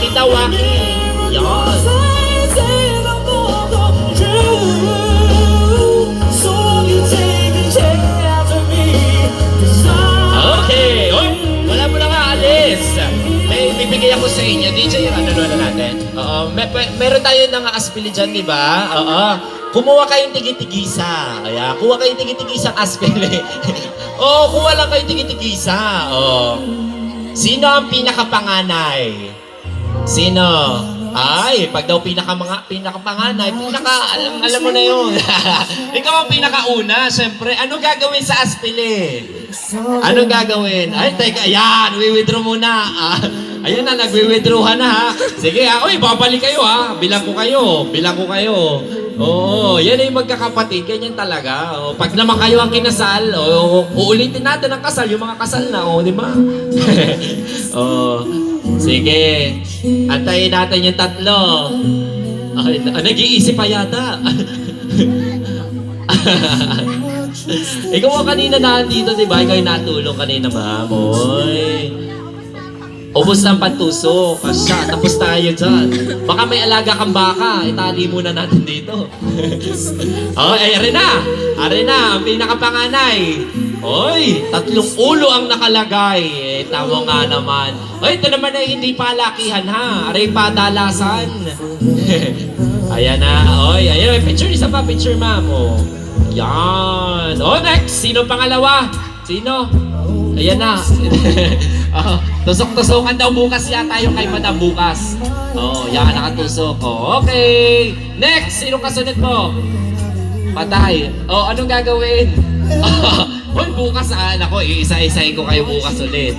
Kitawaki. Yan. Okay. Oy, wala mo na nga alis. May bibigay ako sa inyo. DJ, ano na natin? Oo. Meron tayo ng aspili dyan, di ba? Oo. Kumuha kayong tigi-tigisa. Ayan. Kuha kayong tigi-tigisa aspili. Oo, kuha lang kayong tigi-tigisa. Oo. Sino ang pinakapanganay? Sino? Ay, pag daw pinakapanganay, alam mo na yun. Ikaw ang pinakauna, syempre. Anong gagawin sa aspili? Anong gagawin? Ay, teka, ayan, withdraw muna. Ayan na, nagwi-withdraw na ha. Sige, uy, babalik kayo ha. Bilang ko kayo. Oo, yan ay magkakapatid, ganyan talaga. Pag naman kayo ang kinasal, uulitin natin ang kasal, yung mga kasal na, di ba? Sige, antayin natin yung tatlo. Nag-iisip pa yata. Ikaw ang kanina nandito, di ba? Ikaw yung natulong kanina, ma'am. Oy. Ubus ng pantusok. Kasya, tapos tayo dyan. Baka may alaga kang baka. Itali muna natin dito. Ayan na, ang pinakapanganay. Oy, 3 ulo ang nakalagay. Tama nga naman. Oy, ito naman ay hindi palakihan ha. Aray padalasan. Ayan na. Oy, ayan. Picture, isa pa. Picture, ma'am. Yan. Next. Sino pangalawa? Sino? Ayan na. Tusok-tusokan daw bukas yata yung kay Madam bukas. Yan nakatusok. Okay. Next, sino kasunod mo? Patay. Anong gagawin? Hoy, bukas nako, iisa-isahin ko kayo bukas ulit.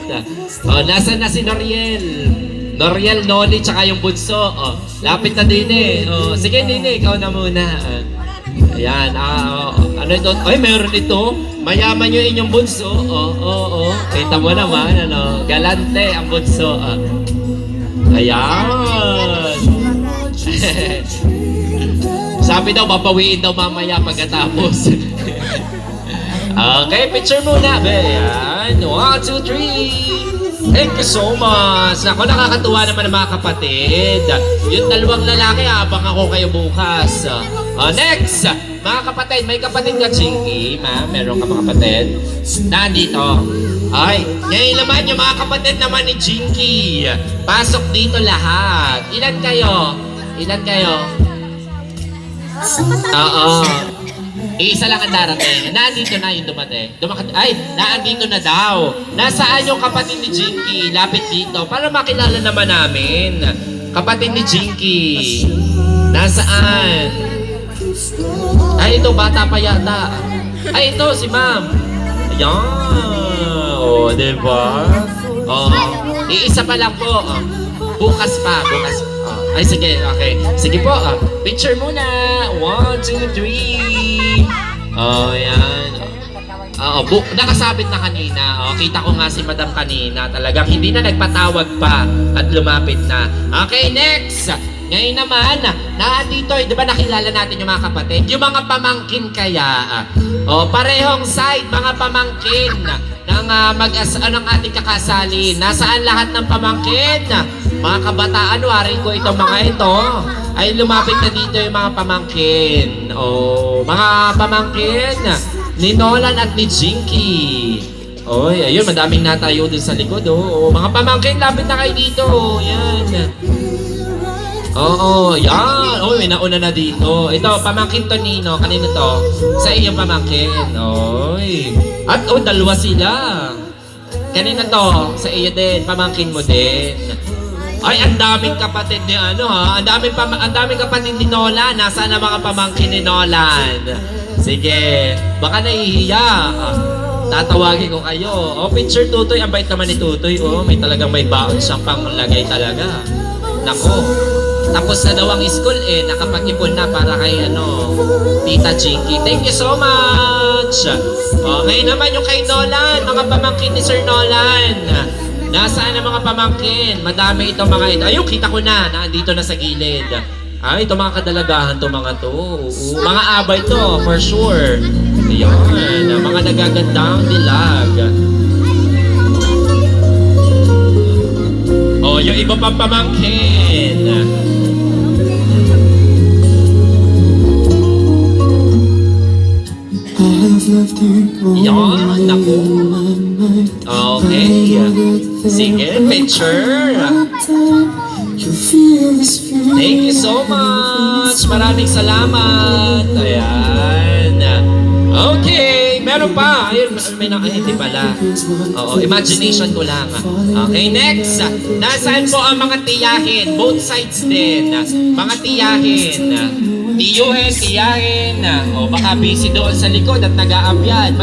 Nasaan na si Noriel? Noriel, Noli, tsaka yung bunso. Lapit na din eh. Sige, Nini, ikaw na muna. Ayan, ano ito? Ay, meron ito. Mayaman yung inyong bunso. Kita mo naman, galante ang bunso. Ayan. Sabi daw, papawiin daw mamaya pagkatapos. Okay, picture muna. Ayan, 1, 2, 3. Thank you so much. Ako, nakakatuwa naman ng mga kapatid. Yung 2 lalaki, abang ako kayo bukas. Next, mga kapatid, may kapatid ka, Chinky? Meron ka mga kapatid? Nandito. Ay, ngayon naman yung mga kapatid naman ni Chinky. Pasok dito lahat. Ilan kayo? Isa lang ang darating. Nandito na yung dumating. Naandito na daw. Nasaan yung kapatid ni Jinky? Lapit dito. Para makilala naman namin. Kapatid ni Jinky. Nasaan? Ay, ito. Bata pa yata. Ay, ito. Si ma'am. Ayan. Diba? Iisa pa lang po. Bukas pa. Ay, sige. Okay. Sige po. Picture muna. 1, 2, 3. Yan. Nakasabit na kanina. Kita ko nga si Madam kanina. Talagang hindi na nagpatawag pa at lumapit na. Okay, next. Ngayon naman, nandito, di ba nakilala natin yung mga kapatid? Yung mga pamangkin kaya. Parehong side, mga pamangkin ng ating kakasali. Nasaan lahat ng pamangkin? Mga kabataan, warin ko itong mga ito. Ay lumapit na dito yung mga pamangkin. Mga pamangkin ni Nolan at ni Jinky. Ayun, madaming natayo dun sa likod. Mga pamangkin, lapit na kayo dito. Yan. Yan. May nauna na dito. Ito, pamangkin to Nino. Kanino to? Sa iyong pamangkin. At 2 sila. Kanino to? Sa iyo din. Pamangkin mo din. Ay, ang daming kapatid ni Ang daming kapatid ni Nolan. Nasaan ang mga pamangkin ni Nolan? Sige, baka nahihiya. Tatawagin ko kayo. Picture Tutoy. Ang bait naman ni Tutoy. May baon siyang panglagay talaga. Nako. Tapos na daw ang school nakapag-ipon na para kay Tita Jinky. Thank you so much. Ngayon naman yung kay Nolan, mga pamangkin ni Sir Nolan. Nasaan ang mga pamangkin? Madami itong mga ito. Ayun, kita ko na. Nandito na sa gilid. Ito mga kadalagahan to mga to. Mga abay to, for sure. Ayan, mga nagagandang dilag. yung iba pang pamangkin. Yan, naku. Okay. Sige, picture. Thank you so much. Maraming salamat. Ayan. Okay, meron pa. Ayun, hindi pala. Oo, imagination ko lang. Okay, next. Nasaan po ang mga tiyahin? Both sides din. Mga tiyahin. Tiyuhin, tiyahin. O baka busy doon sa likod at nag-aabyan.